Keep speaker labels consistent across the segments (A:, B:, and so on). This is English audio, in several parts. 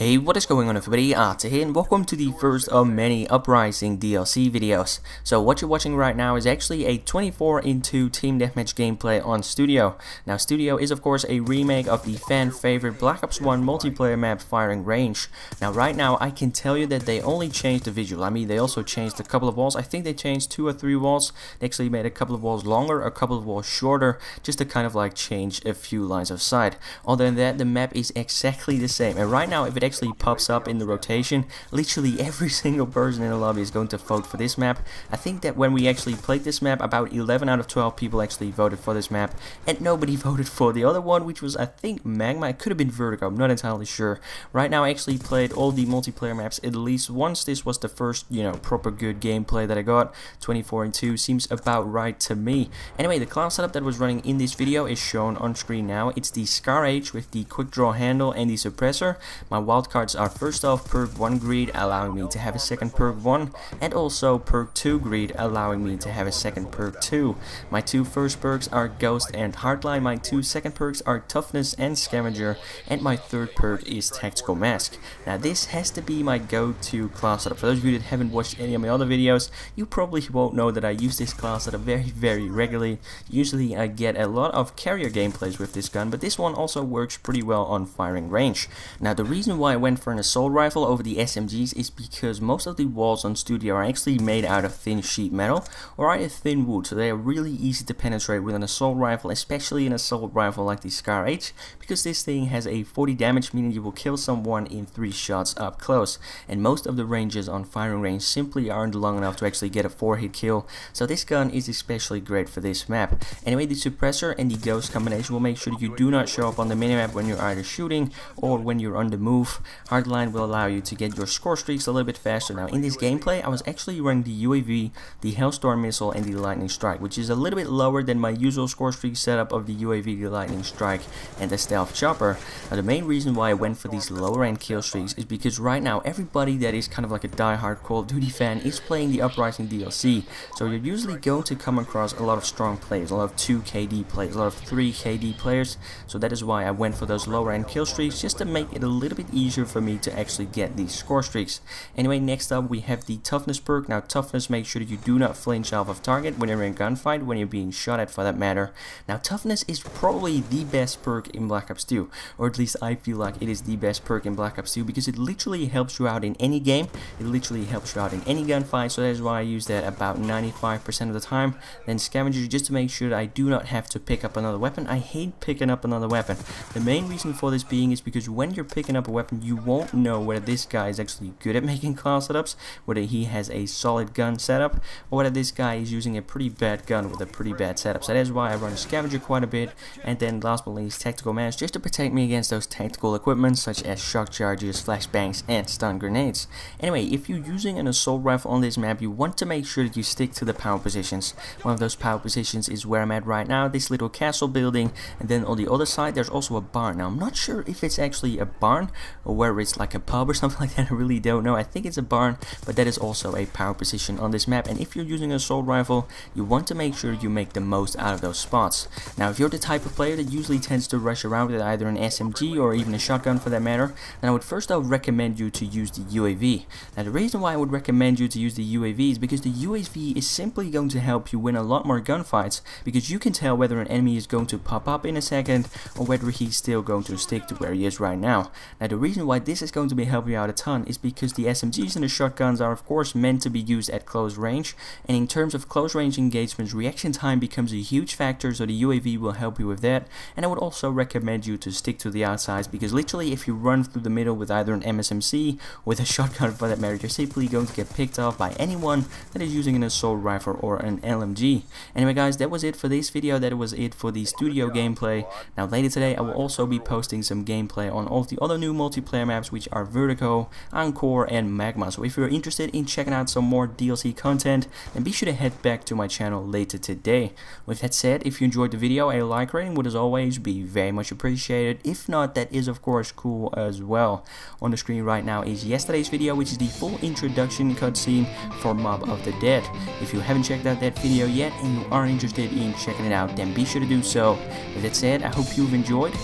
A: Hey, what is going on everybody, Arte here and welcome to the first of many Uprising DLC videos. So what you're watching right now is actually a 24-2 team deathmatch gameplay on Studio. Now Studio is of course a remake of the fan favorite Black Ops 1 multiplayer map Firing Range. Now right now I can tell you that they only changed the visual. I mean, they also changed a couple of walls. I think they changed 2 or 3 walls. They actually made a couple of walls longer, a couple of walls shorter, just to kind of like change a few lines of sight. Other than that, the map is exactly the same, and right now if it actually pops up in the rotation, literally every single person in the lobby is going to vote for this map. I think that when we actually played this map, about 11 out of 12 people actually voted for this map, and nobody voted for the other one, which was I think Magma. It could have been Vertigo, I'm not entirely sure. Right now I actually played all the multiplayer maps at least once. This was the first, proper good gameplay that I got. 24-2 seems about right to me. Anyway, the class setup that was running in this video is shown on screen now. It's the Scar H with the quick draw handle and the suppressor. My wildcards are first off perk 1 greed, allowing me to have a second perk 1, and also perk 2 greed, allowing me to have a second perk 2. My 2 first perks are Ghost and Hardline, my 2 second perks are Toughness and Scavenger, and my 3rd perk is Tactical Mask. Now this has to be my go-to class setup. For those of you that haven't watched any of my other videos, you probably won't know that I use this class setup very regularly. Usually I get a lot of carrier gameplays with this gun, but this one also works pretty well on Firing Range. Now the reason why I went for an assault rifle over the SMGs is because most of the walls on Studio are actually made out of thin sheet metal or either thin wood, so they are really easy to penetrate with an assault rifle, especially an assault rifle like the Scar H, because this thing has a 40 damage, meaning you will kill someone in 3 shots up close, and most of the ranges on Firing Range simply aren't long enough to actually get a 4-hit kill, so this gun is especially great for this map. Anyway, the suppressor and the Ghost combination will make sure that you do not show up on the minimap when you're either shooting or when you're on the move. Hardline will allow you to get your score streaks a little bit faster. Now in this gameplay I was actually running the UAV, the Hellstorm missile and the Lightning Strike, which is a little bit lower than my usual score streak setup of the UAV, the Lightning Strike and the Stealth Chopper. Now the main reason why I went for these lower end kill streaks is because right now everybody that is kind of like a die-hard Call of Duty fan is playing the Uprising DLC, so you're usually going to come across a lot of strong players, a lot of 2 KD players, a lot of 3 KD players, so that is why I went for those lower end kill streaks, just to make it a little bit easier for me to actually get these score streaks. Anyway, next up we have the Toughness perk. Now Toughness makes sure that you do not flinch off of target when you're in a gunfight, when you're being shot at for that matter. Now Toughness is probably the best perk in Black Ops 2, or at least I feel like it is the best perk in Black Ops 2 because it literally helps you out in any game, it literally helps you out in any gunfight, so that is why I use that about 95% of the time. Then Scavenger, just to make sure that I do not have to pick up another weapon. I hate picking up another weapon. The main reason for this being is because when you're picking up a weapon you won't know whether this guy is actually good at making class setups, whether he has a solid gun setup, or whether this guy is using a pretty bad gun with a pretty bad setup. So that is why I run Scavenger quite a bit, and then last but not least Tactical Mask, just to protect me against those tactical equipment such as shock charges, flashbangs and stun grenades. Anyway, if you're using an assault rifle on this map, you want to make sure that you stick to the power positions. One of those power positions is where I'm at right now, this little castle building, and then on the other side there's also a barn. Now I'm not sure if it's actually a barn or whether it's like a pub or something like that. I really don't know. I think it's a barn, but that is also a power position on this map, and if you're using an assault rifle you want to make sure you make the most out of those spots. Now if you're the type of player that usually tends to rush around with either an SMG or even a shotgun for that matter, then I would first recommend you to use the UAV. Now the reason why I would recommend you to use the UAV is because the UAV is simply going to help you win a lot more gunfights, because you can tell whether an enemy is going to pop up in a second or whether he's still going to stick to where he is right now. Now the reason why this is going to be helping you out a ton is because the SMGs and the shotguns are of course meant to be used at close range, and in terms of close range engagements reaction time becomes a huge factor, so the UAV will help you with that. And I would also recommend you to stick to the outsides, because literally if you run through the middle with either an MSMC or with a shotgun for that matter, you're simply going to get picked off by anyone that is using an assault rifle or an LMG. Anyway guys, that was it for this video, that was it for the Studio gameplay. Now later today I will also be posting some gameplay on all of the other new multiplayer maps, which are Vertigo, Encore and Magma. So if you're interested in checking out some more DLC content, then be sure to head back to my channel later today. With that said, if you enjoyed the video, a like rating would as always be very much appreciated. If not, that is of course cool as well. On the screen right now is yesterday's video, which is the full introduction cutscene for Mob of the Dead. If you haven't checked out that video yet and you are interested in checking it out, then be sure to do so. With that said, I hope you've enjoyed,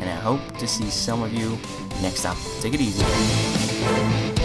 A: and I hope to see some of you next time. Take it easy.